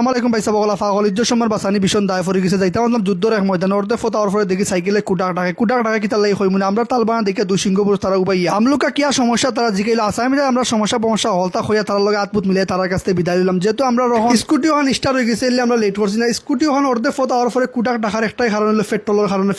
আসসালামু আলাইকুম ভাই সাহেব ওলা ফাগল ইজ্জত সম্মান বাসানি ভীষণ দায় ফরি গেছে যাইতে মানে যুদ্ধর এক ময়দান ওরতে ফতাওয়ার পরে দেখি সাইকেলে কুটাক টাকা কি তার লাগি হই মানে আমরা তালবানা দেখে দুই সিংহ পুরুষ তারা উপাইয়া আমলুকা কিয়া সমস্যা তারা জিগাইল আসামিরা আমরা সমস্যা হলতা হইয়া তার লগে আতপুত মিলে তার কাছ থেকে বিদায় দিলাম যেহেতু আমরা রহন স্কুটি ওখান স্টার হয়ে গেছে আমরা লেট করছি না স্কুটি ওখান অর্ধে ফতাওয়ার পরে কুটাক টাকার একটাই কারণ হলো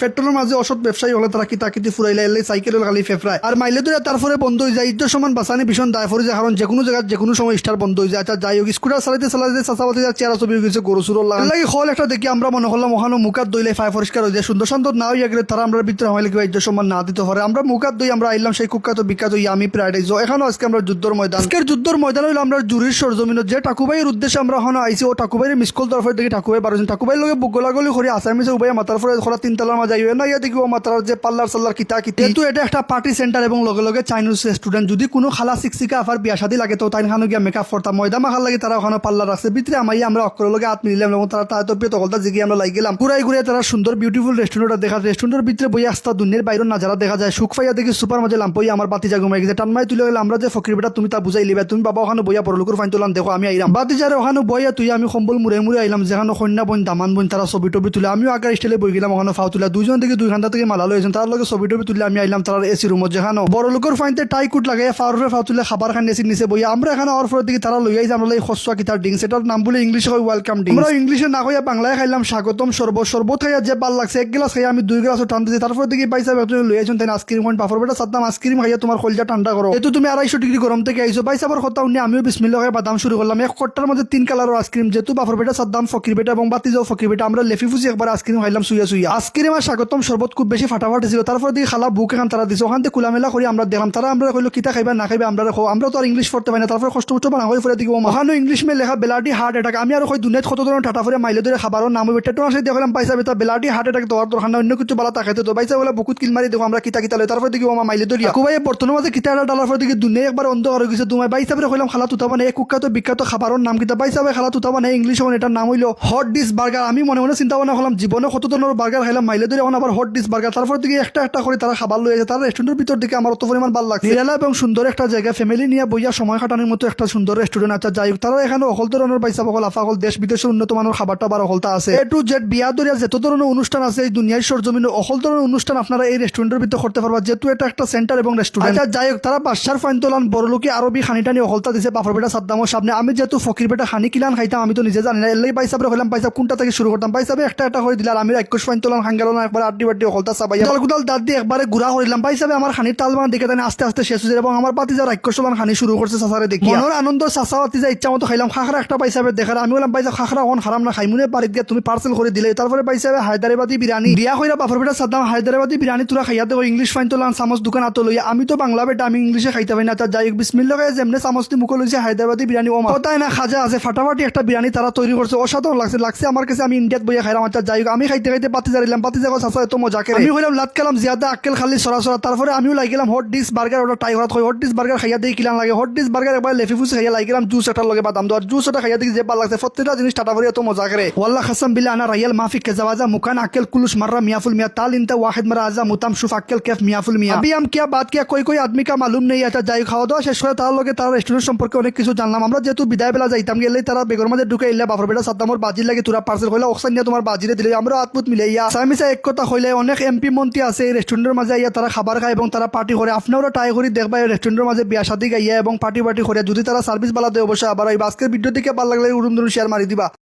পেট্রোলের মাঝে অসৎ ব্যবসায়ী হলে তারা কিতাকিতি ফুরাইলে এলে সাইকেল খালি ফেফরায় আর মাইলে ধরে তারপরে বন্ধ হয়ে যায় ইজ্জত সম্মান বাসানি ভীষণ দায় ফরি যায় কারণ যে কোনো জায়গায় যে কোনো সময় স্টার বন্ধ হয়ে যায় আচ্ছা যাই হোক স্কুটার চালাইতে চাচাবাতি চেয়ারা ছবি হয়ে গেছে গরু সুরর লাগে হল একটা দেখি আমরা মনে করলাম ওখানে মুখাত দইলে ফাই পরিষ্কার হয়ে যায় সুন্দর শান্ত না হইয়া গেলে তারা আমরা ভিতরে হইলে কিবা ইজ্জত সম্মান না দিতে পারে আমরা মুখাত দই আমরা আইলাম সেই কুখ্যাত বিখ্যাত ইয়ামি প্যারাডাইজ এখানেও আজকে আমরা যুদ্ধর ময়দান আজকের যুদ্ধর ময়দান হইলো আমরা জুরির সরজমিন যে টাকুবাইয়ের উদ্দেশ্যে আমরা ওখানে আইসি ও টাকুবাইয়ের মিসকল তরফের দেখি টাকুবাই বারোজন টাকুবাইয়ের লগে গোলাগুলি করে আসামিছে উভয় মাতার ফলে খোলা তিনতলার মাঝে আইবে না ইয়া দেখি ও মাতার যে পাল্লার সাল্লার কিতা কিন্তু এটা একটা পার্টি সেন্টার এবং লগে লগে চাইনিজ রেস্টুরেন্ট যদি কোনো খালা শিক্ষিকা আফার বিয়া শাদী লাগে তো তাই খানো গিয়া মেকআপ করতাম ময়দা মাখার লাগে তারা ওখানে পাল্লার রাখছে ভিতরে আমরা অক্ষর লগে হাত মিলিলাম এবং তারা তাদের প্রিয় তকলতা জিগি আমরা লাগ গেলাম ঘুরে তারা সুন্দর বিউটিফুল রেস্টুরেন্ট দেখা রেস্টুরেন্টের ভিতরে বই আস্তা দুনিয়ার বাইরের নাজারা দেখা যায় সুখ পাইয়া দেখি সুপার মাঝে লাম্পই আমার বাতি জাগুমাই গেছে টানমাই তুলে গেলে আমরা যে ফকির বেটা তুমি তা বুঝাই লিবা তুমি বাবা ওখানে বইয়া পরলোকের ফাইন তোলাম দেখো আমি আইলাম বাতি যারে ওখানে বইয়া তুই আমি সম্বল মুড়ে আইলাম যেখানে কন্যা বোন দামান বোন তারা ছবি টবি তুলে আমিও আগার স্টাইলে বই গেলাম ওখানে ফাও তুলা দুইজন থেকে 2 ঘন্টা থেকে মালা লইছেন তার লগে ছবি টবি তুলে আমি আইলাম তার এসি রুমত যেখানে বড় লোকের ফাইনতে টাই কুট লাগাই ফাও তুলে খাবার খান এসির নিচে বইয়া আমরা এখানে আর ফেরত দিকে তারা লইয়াই আমরা এই খসুয়া কিতার ডিং সেটার নাম বলে ইংলিশে হয় ওয়েলকাম ডিং আমরা ইংলিশে না কইয়া বাংলায় খাইলাম স্বাগতম শরবত খাইয়া যে ভাল লাগছে এক গ্লাস খাইয়া আমি 2 গ্লাস টান দিয়েছি তারপর দিকে পাইছা লইয়াছেন তাই আইসক্রিম কোন পাফর বেটা সাদ্দাম আইসক্রিম খাইয়া তোমার কলজা ঠান্ডা করো এতো তুমি 250 ডিগ্রি গরম থেকে আইছো পাইছাবার কথা উনি আমিও বিসমিল্লাহ খাইয়া বাদাম শুরু করলাম এক কট্টার মধ্যে 3 কালারের আইসক্রিম যেহেতু পাফর বেটা সাদ্দাম ফকির বেটা এবং বাতি যাও ফকির বেটা আমরা লেফি ফুসি একবার আইসক্রিম খাইলাম সুইয়া আইসক্রিম আর স্বাগতম শরবত খুব বেশি ফাটাফাটি ছিল তারপর দিকে খালা বুক এখান তারা দিছে ওখান থেকে খোলামেলা করে আমরা দেখলাম তারা আমরা কইলো কিতা খাইবা না খাইবা আমরা রাখো আমরা তো আর ইংলিশ পড়তে পারি না তারপর কষ্ট বানা হয়ে ফেলে দিকে ওখানে ইংলিশ মে লেখা বেলাটি হার্ট অ্যাটাক আমি আর কই দুনিয়াত কত ধরনের টাটা ফরে মাইলে ধরে খাবারের নাম হইবে টেটো আসে দেখলাম পাইছা বেটা বেলাটি হার্ট অ্যাটাক তো আর দরখানা অন্য কিছু বালা তাকাইতে তো পাইছা বলে বুকুত কিল মারি দেখো আমরা কিতা লয় তারপর দিকে ওমা মাইলে ধরিয়া কুবাই বর্তমানে মাঝে কিতা ডালার পর দিকে দুনিয়া একবার অন্ধ হয়ে গেছে তোমায় পাইছা বলে কইলাম খালা তুতা মানে এক কুখ্যাত বিখ্যাত খাবারের নাম কিতা পাইছা ভাই খালা তুতা মানে ইংলিশ মানে এটার নাম হইলো হট ডিশ বার্গার আমি মনে মনে চিন্তা ভাবনা করলাম জীবনে কত ধরনের বার্গার খাইলাম মাইলে ধরে এখন আবার হট ডিশ বার্গার তারপর দিকে একটা করে তারা খাবার লয়ে যায় তারা রেস্টুরেন্টের ভিতর দিকে আমার অত পরিমাণ ভালো লাগছে নিরালা এবং সুন্দর একটা জায়গা ফ্যামিলি নিয়ে বইয়া সময় কাটানোর মতো একটা সুন্দর রেস্টুরেন্ট আছে যাই হোক তারা এখানে অকল ধরনের পাইছা বকল আফাকল দেশ বিদেশের উন্নত মানের খাবারটা আবার অকলতা আছে এ টু জেড বিয়া দরিয়া যত ধরনের অনুষ্ঠান আছে এই দুনিয়ার সরজমিনে অকল ধরনের অনুষ্ঠান আপনারা এই রেস্টুরেন্টের ভিতরে করতে পারবা যেহেতু এটা একটা সেন্টার এবং রেস্টুরেন্ট যাই হোক তারা বাদশার ফাইন তোলান বড়লোকে আরবি খানিটানি অকলতা দিছে বাফর বেটা সাদ্দামের সামনে আমি যেহেতু ফকির বেটা খানি কিলান খাইতাম আমি তো নিজে জানি না এর পাইসা হইলাম পাইসা কোনটা থেকে শুরু করতাম পাইসা একটা করে দিলাম আমি রাক্ষস ফাইন তোলান খাঙ্গালো না একবার আড্ডি বাড্ডি অকলতা সাবাইয়া গুদাল দাঁত দিয়ে একবারে গুড়া করিলাম পাইসা আমার খানির তালবান দেখে তাই আস্তে আস্তে শেষ হয়েছে এবং আমার পাতি যা রাক্ষস তোলান খানি শুরু করছে সাসারে দেখি মনের আনন্দ চাষা পাতি যা ইচ্ছা মতো খাইলাম খাখরা একটা পাইসা দেখার আমি বললাম পাইসা খাখরা অন হারাম না খাইমুনে বাড়িতে গিয়ে তুমি পার্সেল করে দিলে তারপরে পাইসা হায়দ্রাবাদি বিরিয়ানি বিয়া হইরা বাফর বেটা সাদ্দাম হায়দ্রাবাদি বিরিয়ানি তোরা খাইয়া দেবো ইংলিশ ফাইন তোলান চামচ দোকান আতো লইয়া আমি তো বাংলা বেটা আমি ইংলিশে খাইতে পারি না তার যাই বিসমিল্লাহ যেমনে চামচটি মুখ লইছে হায়দ্রাবাদি বিরিয়ানি ও কথাই না খাজা আছে ফাটাফাটি একটা বিরিয়ানি তারা তৈরি করছে অসাধারণ লাগছে আমার কাছে আমি ইন্ডিয়াত বইয়া খাইলাম আচ্ছা যাই আমি খাইতে পাতি জারিলাম পাতি জায়গা চাষা এত মজা করে আমি হইলাম লাত কালাম জিয়াদা আক্কেল খালি সরাসরা তারপরে আমিও লাগিলাম হট ডিশ বার্গার ওটা টাই হত হট ডিশ বার্গার খাইয়া দিয়ে কিলাম লাগে হট ডিশ বার্গার একবার লেফি ফুসি খাইয়া লাগিলাম জুস এটার লগে বাদাম দেওয়ার জুস ওটা খাইয়া দিয়ে যে ভালো লাগছে প্রত্যেকটা জিনিস টাটা ভরে এত মজা করে ওয়াল্লাহ খাসাম বিল্লাহ আনা রায়াল মাফি কেজাওয়াজা মুকান আক্কেল কুলুস মাররা মিয়াফুল মিয়া ताल इंता वाहिद मरा आजा मुताम शुफ अक्केल कैफ मियाफुल मिया अभी हम क्या बात किया कोई आदमी का मालूम नहीं आता যাই খাওয়া দাওয়া শেষ করে তার লগে তার রেস্টুরেন্ট সম্পর্কে অনেক কিছু জানলাম আমরা যেহেতু বিদায় বেলা যাইতাম গেলে তারা বেগর মাঝে ঢুকে এলে বাফর বেটা সাদ্দামর বাজির লাগে তোরা পার্সেল হইলে অক্সান নিয়ে তোমার বাজিরে দিলে আমরা আতমুত মিলে ইয়া সামিসা এক কথা হইলে অনেক এমপি মন্ত্রী আছে এই রেস্টুরেন্টের মাঝে ইয়া তারা খাবার খায় এবং তারা পার্টি করে আপনারা ট্রাই করে দেখবা এই রেস্টুরেন্টের মাঝে বিয়া শাদী গাইয়া এবং পার্টি করে যদি তারা সার্ভিস বালা দেয় অবশ্যই আবার এই আজকের ভিডিও দিকে ভালো লাগলে উড়ুম শেয়ার মারি দিবা।